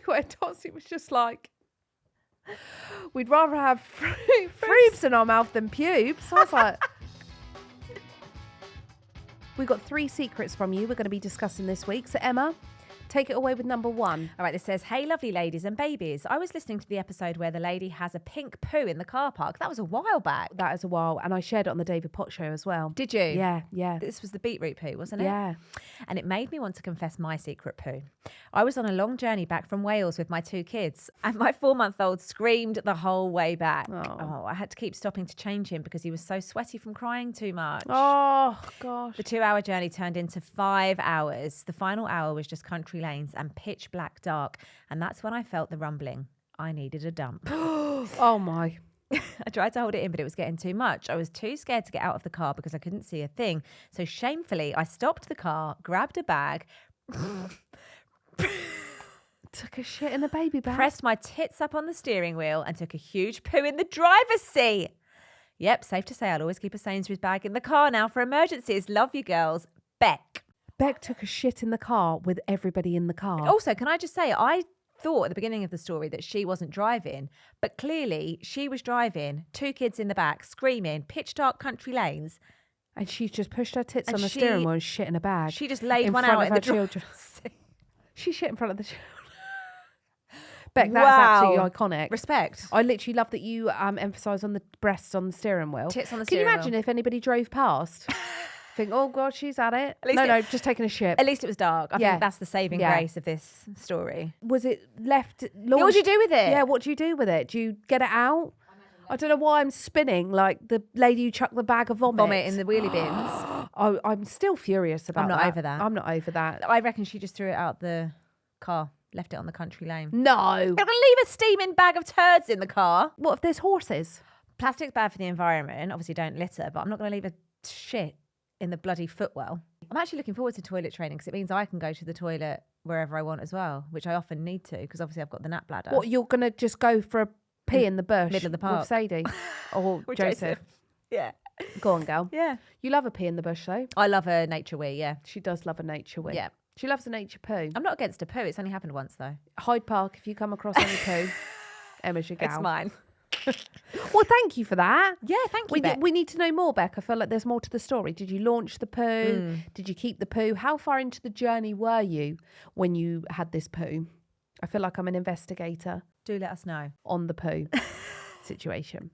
where Dottie was just like, we'd rather have Frubes in our mouth than pubes. So I was like, we got 3 secrets from you we're going to be discussing this week. So Emma, take it away with number 1. All right, this says, hey, lovely ladies and babies. I was listening to the episode where the lady has a pink poo in the car park. That was a while back. That is a while. And I shared it on the David Potts show as well. Did you? Yeah. This was the beetroot poo, wasn't it? Yeah. And it made me want to confess my secret poo. I was on a long journey back from Wales with my 2 kids, and my 4-month-old screamed the whole way back. Oh, I had to keep stopping to change him because he was so sweaty from crying too much. Oh, gosh. The 2-hour journey turned into 5 hours. The final hour was just country lanes and pitch black dark. And that's when I felt the rumbling. I needed a dump. Oh, my. I tried to hold it in, but it was getting too much. I was too scared to get out of the car because I couldn't see a thing. So shamefully, I stopped the car, grabbed a bag, took a shit in a baby bag. pressed my tits up on the steering wheel and took a huge poo in the driver's seat. Yep, safe to say I'll always keep a Sainsbury's bag in the car now for emergencies. Love you girls. Beck. Beck took a shit in the car with everybody in the car. Also, can I just say, I thought at the beginning of the story that she wasn't driving, but clearly she was driving, 2 kids in the back, screaming, pitch dark country lanes. And she's just pushed her tits And on the she- steering wheel and shit in a bag. She just laid in one front out of in her the children. children. She shit in front of the children. Beck, that's Wow. absolutely iconic. Respect. I literally love that you emphasise on the breasts on the steering wheel. Tits on the Can you steering imagine wheel. if anybody drove past? Think, oh God, she's at it. At least No, it- no, just taking a shit. At least it was dark. I Yeah. think that's the saving Yeah. grace of this story. Was it left What launched? would you do with it? Yeah, what do you do with it? Do you get it out? I don't know why I'm spinning like the lady who chucked the bag of vomit. Vomit in the wheelie bins. I'm still furious about I'm not over that. I'm not over that. I reckon she just threw it out the car, left it on the country lane. No. You're going to leave a steaming bag of turds in the car. What if there's horses? Plastic's bad for the environment. Obviously, don't litter, but I'm not going to leave a shit in the bloody footwell. I'm actually looking forward to toilet training because it means I can go to the toilet wherever I want as well, which I often need to because obviously I've got the nap bladder. What, you're going to just go for a pee in the bush? Middle of the park. With Sadie or With Joseph. Yeah. Go on, girl. Yeah. You love a pee in the bush, though. I love a nature wee, yeah. She does love a nature wee. Yeah. She loves a nature poo. I'm not against a poo. It's only happened once, though. Hyde Park, if you come across any poo, Emma's your gal. It's mine. Well, thank you for that. Yeah, thank you, Beck. We need to know more, Beck. I feel like there's more to the story. Did you launch the poo? Did you keep the poo? How far into the journey were you when you had this poo? I feel like I'm an investigator Do let us know. on the poo situation.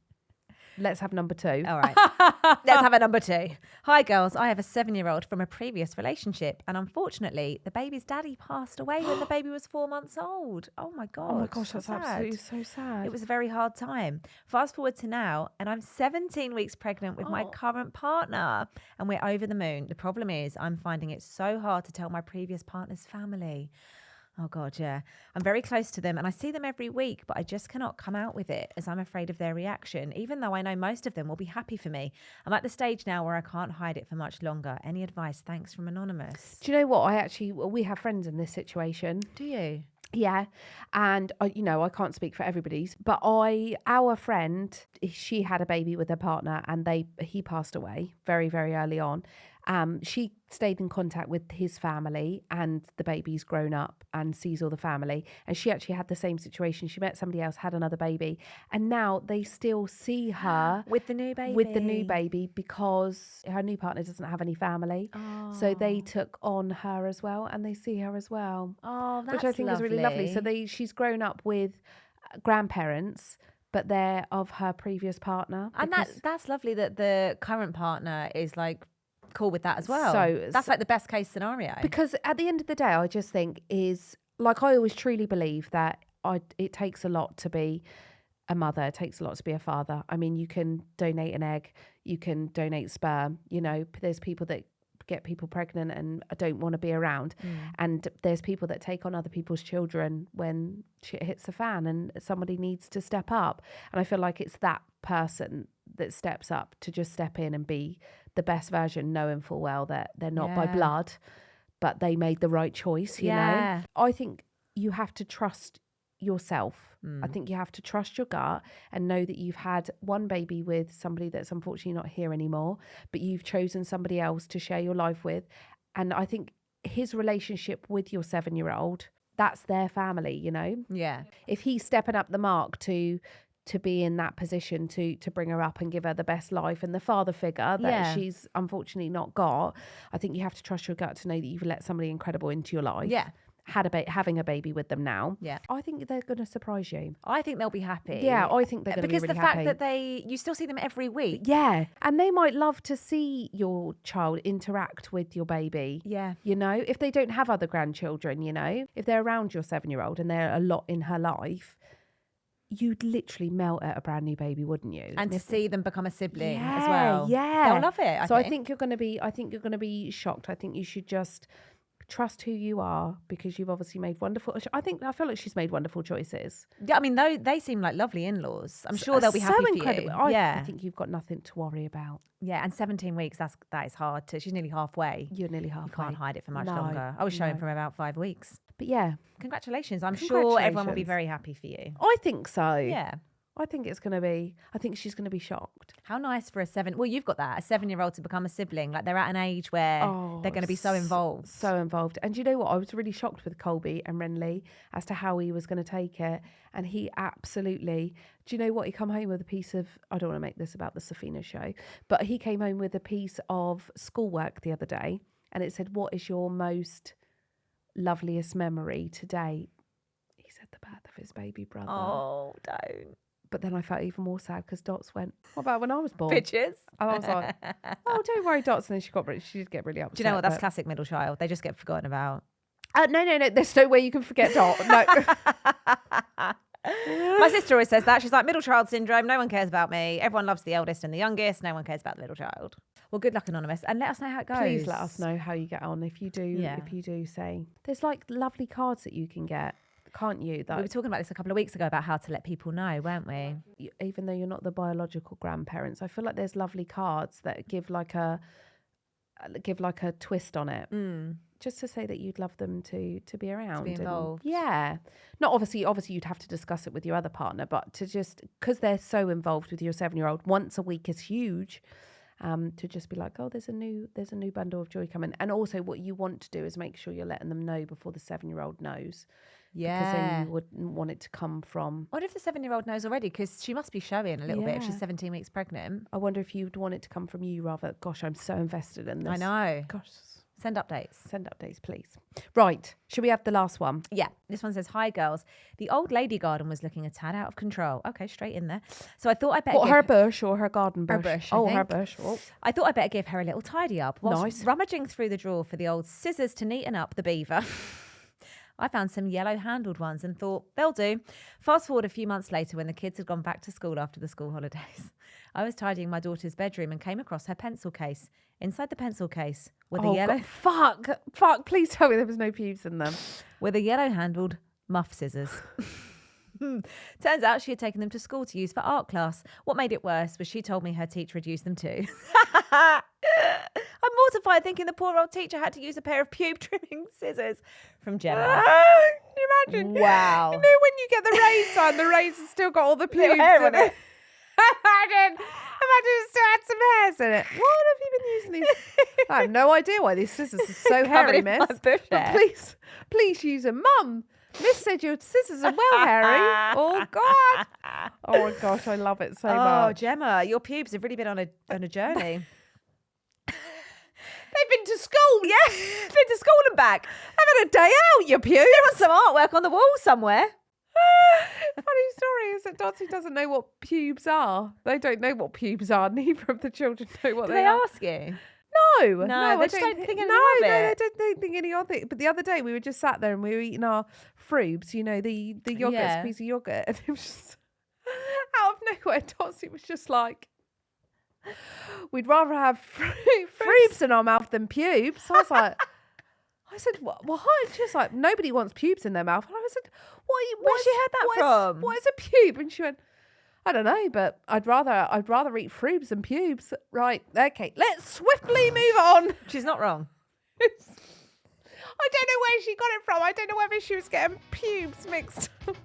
Let's have number 2. All right. Let's have a number 2. Hi, girls. I have a 7-year-old from a previous relationship. And unfortunately, the baby's daddy passed away when the baby was 4 months old. Oh, my God. Oh my gosh, that's sad. absolutely so sad. It was a very hard time. Fast forward to now, and I'm 17 weeks pregnant with my current partner, and we're over the moon. The problem is I'm finding it so hard to tell my previous partner's family. Oh, God, yeah. I'm very close to them and I see them every week, but I just cannot come out with it as I'm afraid of their reaction, even though I know most of them will be happy for me. I'm at the stage now where I can't hide it for much longer. Any advice? Thanks from Anonymous. Do you know what? We have friends in this situation. Do you? Yeah. And, I can't speak for everybody's, but our friend, she had a baby with her partner and he passed away very, very early on. She stayed in contact with his family and the baby's grown up and sees all the family. And she actually had the same situation. She met somebody else, had another baby. And now they still see her with the new baby. With the new baby because her new partner doesn't have any family. Oh. So they took on her as well and they see her as well. Oh, that's which I think is really lovely. So she's grown up with grandparents, but they're of her previous partner. And that's lovely that the current partner is like cool with that as well. So that's like the best case scenario. Because at the end of the day, I just think is like I always truly believe that it takes a lot to be a mother. It takes a lot to be a father. I mean, you can donate an egg, you can donate sperm. There's people that get people pregnant and don't want to be around, and there's people that take on other people's children when shit hits the fan and somebody needs to step up. And I feel like it's that person that steps up to just step in and be the best version, knowing full well that they're not by blood, but they made the right choice, you know? I think you have to trust yourself. I think you have to trust your gut and know that you've had one baby with somebody that's unfortunately not here anymore, but you've chosen somebody else to share your life with. And I think his relationship with your 7-year-old, that's their family, you know. Yeah. If he's stepping up the mark to be in that position to bring her up and give her the best life, and the father figure that she's unfortunately not got, I think you have to trust your gut to know that you've let somebody incredible into your life. Yeah. Having a baby with them now. Yeah. I think they're going to surprise you. I think they'll be happy. Yeah, I think they're going to be really happy. Because the fact that you still see them every week. Yeah. And they might love to see your child interact with your baby. Yeah. You know, if they don't have other grandchildren, you know, if they're around your 7-year-old and they're a lot in her life, you'd literally melt at a brand new baby, wouldn't you? And to see them become a sibling as well. Yeah. They'll love it. I think you're going to be shocked. I think you should just trust who you are, because you've obviously made wonderful. I feel like she's made wonderful choices. Yeah, I mean, they seem like lovely in-laws. I'm sure they'll be happy for incredible. you. I think you've got nothing to worry about. Yeah, and 17 weeks, that is hard to. She's nearly halfway. You're nearly halfway. You can't hide it for much longer. I was showing from about 5 weeks. But yeah, congratulations. I'm sure everyone will be very happy for you. I think so. Yeah. I think she's going to be shocked. How nice for you've got that, a 7-year-old to become a sibling. Like, they're at an age where they're going to be so involved. So involved. And you know what? I was really shocked with Colby and Renly as to how he was going to take it. And he absolutely, do you know what? He come home with a piece of, I don't want to make this about the Sophiena show, but he came home with a piece of schoolwork the other day. And it said, what is your most loveliest memory to date? He said the birth of his baby brother. Oh, don't. But then I felt even more sad because Dots went, what about when I was born? Bitches. And I was like, oh, don't worry, Dots. And then she did get really upset. Do you know what? That's classic middle child. They just get forgotten about. No. There's no way you can forget Dot. No. My sister always says that. She's like, middle child syndrome. No one cares about me. Everyone loves the eldest and the youngest. No one cares about the little child. Well, good luck, Anonymous. And let us know how it goes. Please let us know how you get on. If you do say. There's like lovely cards that you can get. Can't you? We were talking about this a couple of weeks ago about how to let people know, weren't we? Even though you're not the biological grandparents, I feel like there's lovely cards that give like a twist on it, just to say that you'd love them to be around, to be involved. Yeah, not obviously you'd have to discuss it with your other partner, but to just, because they're so involved with your 7-year-old, once a week is huge. To just be like, oh, there's a new bundle of joy coming. And also what you want to do is make sure you're letting them know before the 7-year-old knows. Yeah. Because then you wouldn't want it to come from... What if the 7-year-old knows already? Because she must be showing a little bit if she's 17 weeks pregnant. I wonder if you'd want it to come from you rather. Gosh, I'm so invested in this. I know. Gosh. Send updates, please. Right. Should we have the last one? Yeah. This one says, hi, girls. The old lady garden was looking a tad out of control. Okay, straight in there. So I thought I better her bush or her garden bush? Her bush, her bush. Oh. I thought I better give her a little tidy up. Whilst rummaging through the drawer for the old scissors to neaten up the beaver, I found some yellow-handled ones and thought, they'll do. Fast forward a few months later when the kids had gone back to school after the school holidays. I was tidying my daughter's bedroom and came across her pencil case. Inside the pencil case were the yellow... God, fuck, please tell me there was no pubes in them. Were the yellow-handled muff scissors. Turns out she had taken them to school to use for art class. What made it worse was she told me her teacher had used them too. I'm mortified thinking the poor old teacher had to use a pair of pube trimming scissors from Gemma. Can you imagine? Wow. You know when you get the razor and the razor's still got all the pubes in it? Imagine it still had some hairs in it. What have you been using these? I have no idea why these scissors are so hairy, miss. But please use them. Mum, Miss said your scissors are well hairy. Oh, God. Oh, my gosh, I love it so much. Oh, Gemma, your pubes have really been on a journey. They've been to school. Yeah, been to school and back. Having a day out, your pubes. There was some artwork on the wall somewhere. Funny story is that Dottie doesn't know what pubes are. They don't know what pubes are. Neither of the children know what they are. Ask you? No, they just don't think anything of it. No, they don't think any of it. But the other day we were just sat there and we were eating our Frubes, you know, the yogurt, piece of yogurt, and it was just out of nowhere. Dottie was just like, we'd rather have Frubes in our mouth than pubes. So I said, what? She was like, nobody wants pubes in their mouth. And I said, where's she heard that from? What is a pube? And she went, I don't know, but I'd rather eat Frubes than pubes. Right, okay, let's swiftly move on. She's not wrong. I don't know where she got it from. I don't know whether she was getting pubes mixed up.